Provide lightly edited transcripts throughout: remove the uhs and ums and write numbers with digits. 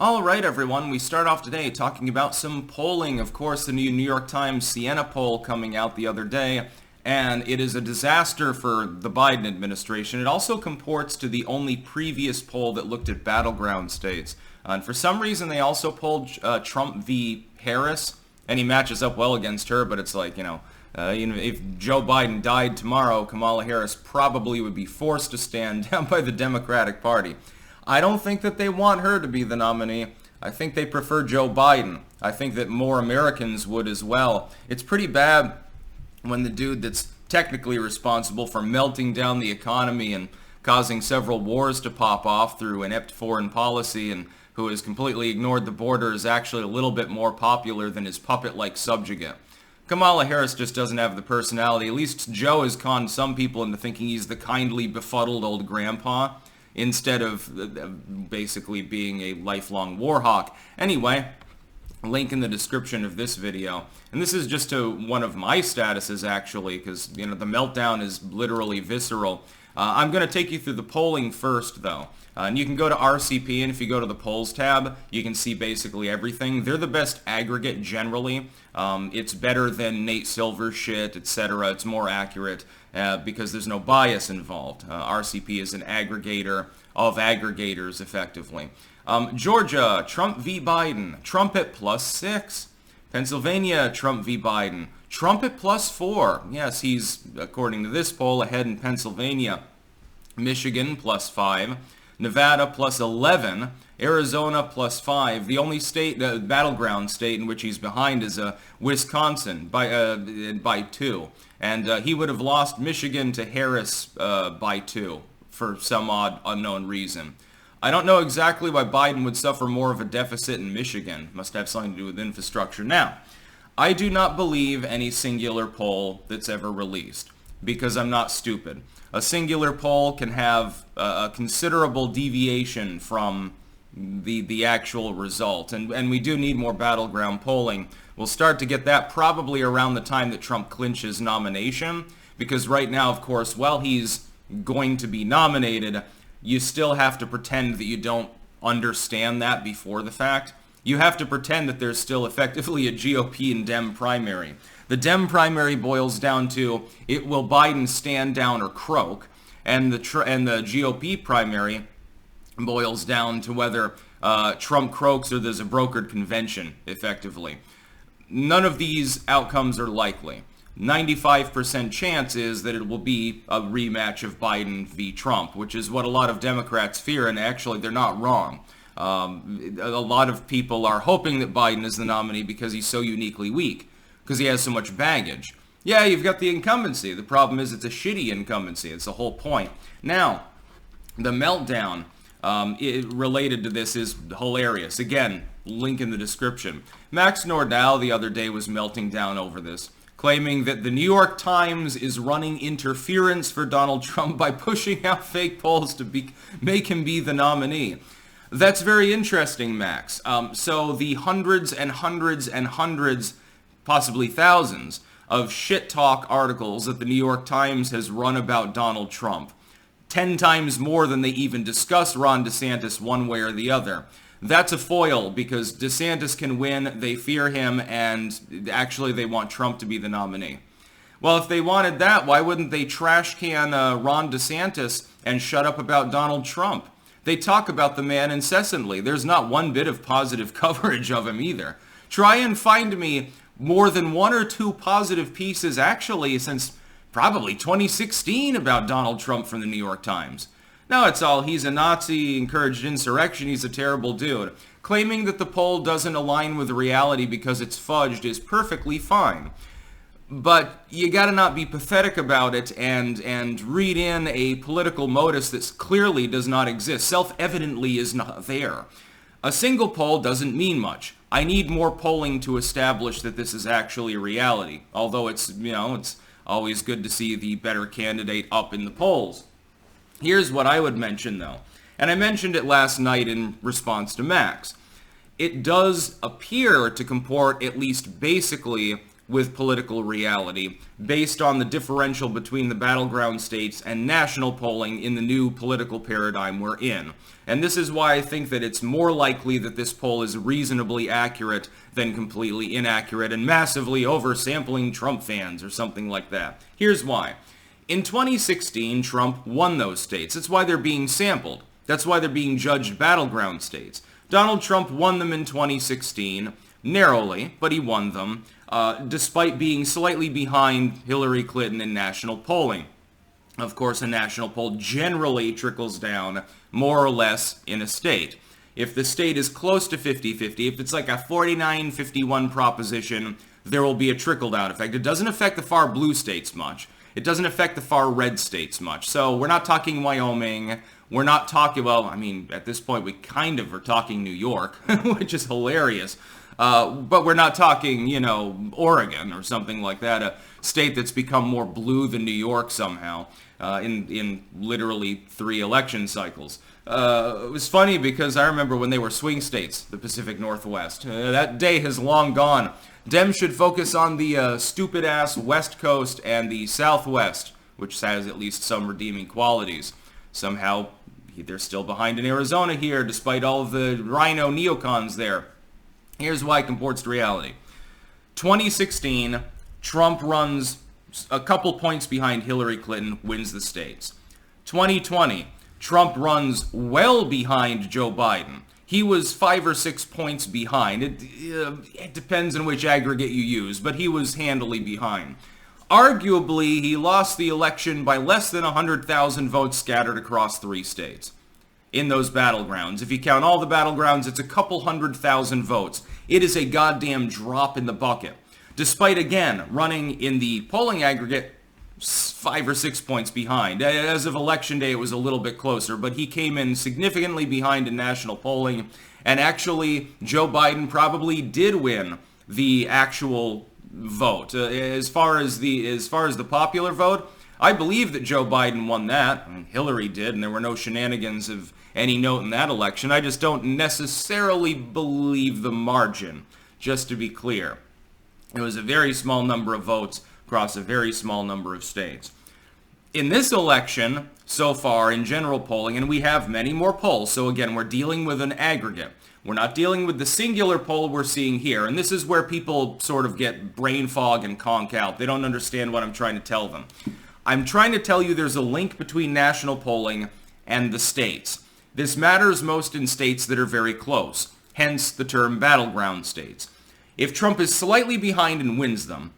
All right, everyone, we start off today talking about some polling. Of course, the New York Times Siena poll coming out the other day, and it is a disaster for the Biden administration. It also comports to the only previous poll that looked at battleground states. And for some reason, they also polled Trump v. Harris, and he matches up well against her, but it's like, if Joe Biden died tomorrow, Kamala Harris probably would be forced to stand down by the Democratic Party. I don't think that they want her to be the nominee. I think they prefer Joe Biden. I think that more Americans would as well. It's pretty bad when the dude that's technically responsible for melting down the economy and causing several wars to pop off through inept foreign policy and who has completely ignored the border is actually a little bit more popular than his puppet-like subjugate. Kamala Harris just doesn't have the personality. At least Joe has conned some people into thinking he's the kindly, befuddled old grandpa, instead of basically being a lifelong war hawk. Anyway, link in the description of this video. And this is just to one of my statuses, actually, because, the meltdown is literally visceral. I'm going to take you through the polling first, though. And you can go to RCP, and if you go to the polls tab, you can see basically everything. They're the best aggregate generally. It's better than Nate Silver's shit, etc. It's more accurate because there's no bias involved. RCP is an aggregator of aggregators, effectively. Georgia, Trump v. Biden, Trump at +6. Pennsylvania, Trump v. Biden, Trump at +4. Yes, he's, according to this poll, ahead in Pennsylvania. Michigan, +5. Nevada, +11. Arizona, +5. The only state, battleground state in which he's behind is Wisconsin by 2. And he would have lost Michigan to Harris by 2 for some odd unknown reason. I don't know exactly why Biden would suffer more of a deficit in Michigan. Must have something to do with infrastructure. Now, I do not believe any singular poll that's ever released, because I'm not stupid. A singular poll can have a considerable deviation from the actual result, and we do need more battleground polling. We'll start to get that probably around the time that Trump clinches nomination, because right now, of course, while he's going to be nominated, you still have to pretend that you don't understand that before the fact. You have to pretend that there's still effectively a GOP and Dem primary. The Dem primary boils down to, will Biden stand down or croak? And the GOP primary boils down to whether Trump croaks or there's a brokered convention, effectively. None of these outcomes are likely. 95% chance is that it will be a rematch of Biden v. Trump, which is what a lot of Democrats fear, and actually they're not wrong. A lot of people are hoping that Biden is the nominee because he's so uniquely weak, because he has so much baggage. Yeah, you've got the incumbency. The problem is it's a shitty incumbency. It's the whole point. Now, the meltdown related to this is hilarious. Again, link in the description. Max Nordau the other day was melting down over this, claiming that the New York Times is running interference for Donald Trump by pushing out fake polls to make him be the nominee. That's very interesting, Max. So the hundreds and hundreds and hundreds, possibly thousands, of shit talk articles that the New York Times has run about Donald Trump, 10 times more than they even discuss Ron DeSantis one way or the other. That's a foil, because DeSantis can win, they fear him, and actually they want Trump to be the nominee. Well, if they wanted that, why wouldn't they trash can Ron DeSantis and shut up about Donald Trump? They talk about the man incessantly. There's not one bit of positive coverage of him either. Try and find me more than 1 or 2 positive pieces, actually, since probably 2016 about Donald Trump from the New York Times. No, it's all, he's a Nazi, encouraged insurrection, he's a terrible dude. Claiming that the poll doesn't align with reality because it's fudged is perfectly fine. But you gotta not be pathetic about it and read in a political modus that clearly does not exist, self-evidently is not there. A single poll doesn't mean much. I need more polling to establish that this is actually a reality, although it's always good to see the better candidate up in the polls. Here's what I would mention, though, and I mentioned it last night in response to Max. It does appear to comport, at least basically, with political reality based on the differential between the battleground states and national polling in the new political paradigm we're in. And this is why I think that it's more likely that this poll is reasonably accurate than completely inaccurate and massively oversampling Trump fans or something like that. Here's why. In 2016, Trump won those states. That's why they're being sampled. That's why they're being judged battleground states. Donald Trump won them in 2016, narrowly, but he won them, despite being slightly behind Hillary Clinton in national polling. Of course, a national poll generally trickles down more or less in a state. If the state is close to 50-50, if it's like a 49-51 proposition, there will be a trickle-down effect. It doesn't affect the far blue states much. It doesn't affect the far red states much. So we're not talking Wyoming. We're not talking, well, I mean, at this point we kind of are talking New York, which is hilarious. But we're not talking, you know, Oregon or something like that, a state that's become more blue than New York somehow in literally 3 election cycles. It was funny because I remember when they were swing states, the Pacific Northwest. That day has long gone. Dems should focus on the stupid-ass West Coast and the Southwest, which has at least some redeeming qualities. Somehow, they're still behind in Arizona here, despite all of the rhino neocons there. Here's why it comports to reality. 2016, Trump runs a couple points behind Hillary Clinton, wins the states. 2020, Trump runs well behind Joe Biden. He was 5 or 6 points behind. It depends on which aggregate you use, but he was handily behind. Arguably, he lost the election by less than 100,000 votes scattered across 3 states in those battlegrounds. If you count all the battlegrounds, it's a couple 100,000 votes. It is a goddamn drop in the bucket. Despite, again, running in the polling aggregate 5 or 6 points behind. As of election day, it was a little bit closer, but he came in significantly behind in national polling. And actually, Joe Biden probably did win the actual vote. As far as the popular vote, I believe that Joe Biden won that. I mean, Hillary did, and there were no shenanigans of any note in that election. I just don't necessarily believe the margin, just to be clear. It was a very small number of votes across a very small number of states. In this election, so far, in general polling, and we have many more polls, so again, we're dealing with an aggregate. We're not dealing with the singular poll we're seeing here, and this is where people sort of get brain fog and conk out. They don't understand what I'm trying to tell them. I'm trying to tell you there's a link between national polling and the states. This matters most in states that are very close, hence the term battleground states. If Trump is slightly behind and wins them,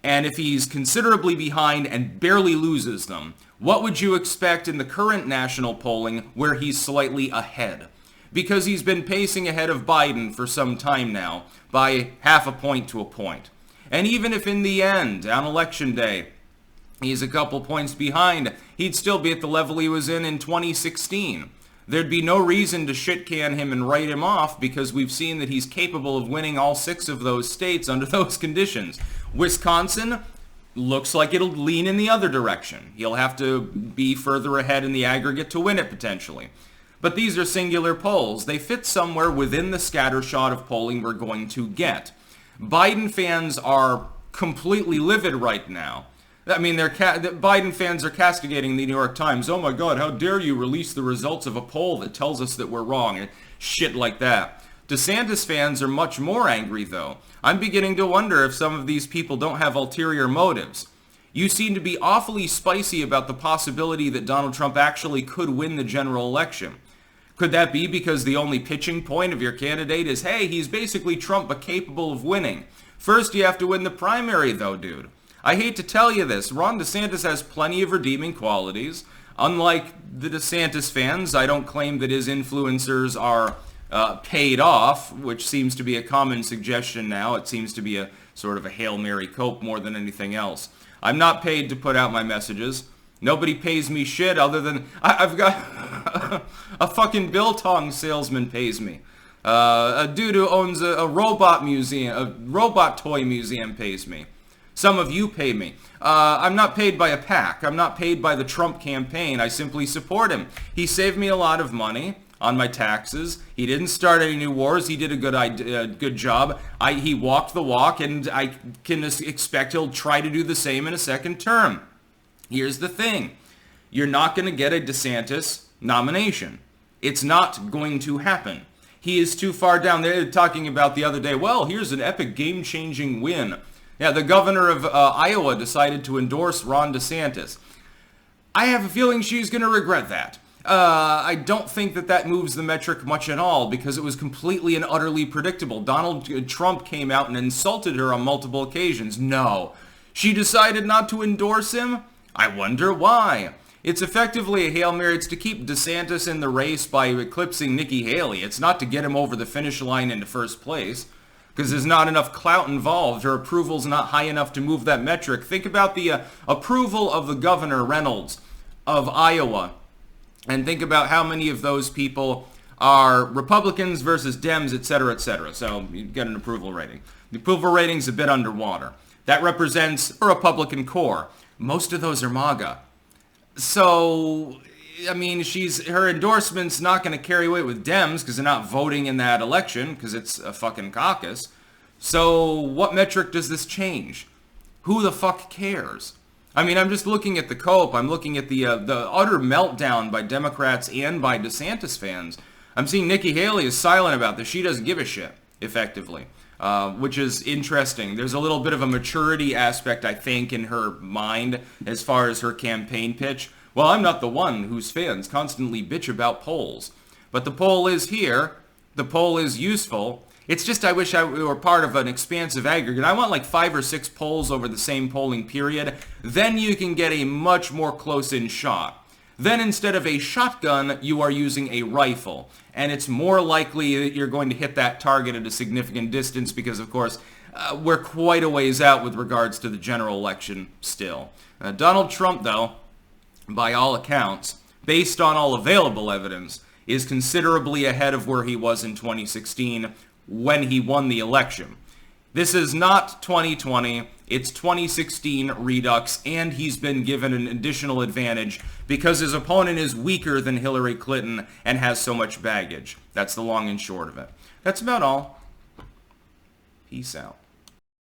and if he's considerably behind and barely loses them, what would you expect in the current national polling where he's slightly ahead? Because he's been pacing ahead of Biden for some time now, by half a point to a point. And even if in the end, on election day, he's a couple points behind, he'd still be at the level he was in 2016. There'd be no reason to shit-can him and write him off because we've seen that he's capable of winning all 6 of those states under those conditions. Wisconsin looks like it'll lean in the other direction. He'll have to be further ahead in the aggregate to win it potentially. But these are singular polls. They fit somewhere within the scattershot of polling we're going to get. Biden fans are completely livid right now. I mean, Biden fans are castigating the New York Times. Oh my God, how dare you release the results of a poll that tells us that we're wrong, and shit like that. DeSantis fans are much more angry, though. I'm beginning to wonder if some of these people don't have ulterior motives. You seem to be awfully spicy about the possibility that Donald Trump actually could win the general election. Could that be because the only pitching point of your candidate is, hey, he's basically Trump but capable of winning? First, you have to win the primary, though, dude. I hate to tell you this, Ron DeSantis has plenty of redeeming qualities. Unlike the DeSantis fans, I don't claim that his influencers are paid off, which seems to be a common suggestion now. It seems to be a sort of a Hail Mary cope more than anything else. I'm not paid to put out my messages. Nobody pays me shit other than I've got a fucking biltong salesman pays me. A dude who owns a robot museum, a robot toy museum pays me. Some of you pay me. I'm not paid by a PAC. I'm not paid by the Trump campaign. I simply support him. He saved me a lot of money. on my taxes. He didn't start any new wars. He did a good job. He walked the walk, and I can expect he'll try to do the same in a second term. Here's the thing. You're not going to get a DeSantis nomination. It's not going to happen. He is too far down. They're talking about the other day, well, here's an epic game-changing win. Yeah, the governor of Iowa decided to endorse Ron DeSantis. I have a feeling she's going to regret that. I don't think that moves the metric much at all because it was completely and utterly predictable. Donald Trump came out and insulted her on multiple occasions. No. She decided not to endorse him? I wonder why. It's effectively a Hail Mary. It's to keep DeSantis in the race by eclipsing Nikki Haley. It's not to get him over the finish line into first place because there's not enough clout involved. Her approval's not high enough to move that metric. Think about the approval of the Governor Reynolds of Iowa, and think about how many of those people are Republicans versus Dems, etc., etc. So you get an approval rating. The approval rating's a bit underwater. That represents a Republican core. Most of those are MAGA. So, I mean, her endorsement's not going to carry weight with Dems because they're not voting in that election because it's a fucking caucus. So what metric does this change? Who the fuck cares? I mean, I'm just looking at the cope. I'm looking at the utter meltdown by Democrats and by DeSantis fans. I'm seeing Nikki Haley is silent about this. She doesn't give a shit, effectively, which is interesting. There's a little bit of a maturity aspect, I think, in her mind as far as her campaign pitch. Well, I'm not the one whose fans constantly bitch about polls. But the poll is here. The poll is useful. It's just I wish we were part of an expansive aggregate. I want like 5 or 6 polls over the same polling period. Then you can get a much more close-in shot. Then instead of a shotgun, you are using a rifle. And it's more likely that you're going to hit that target at a significant distance because, of course, we're quite a ways out with regards to the general election still. Donald Trump, though, by all accounts, based on all available evidence, is considerably ahead of where he was in 2016 when he won the election. This is not 2020, it's 2016 redux, and he's been given an additional advantage because his opponent is weaker than Hillary Clinton and has so much baggage. That's the long and short of it. That's about all. Peace out.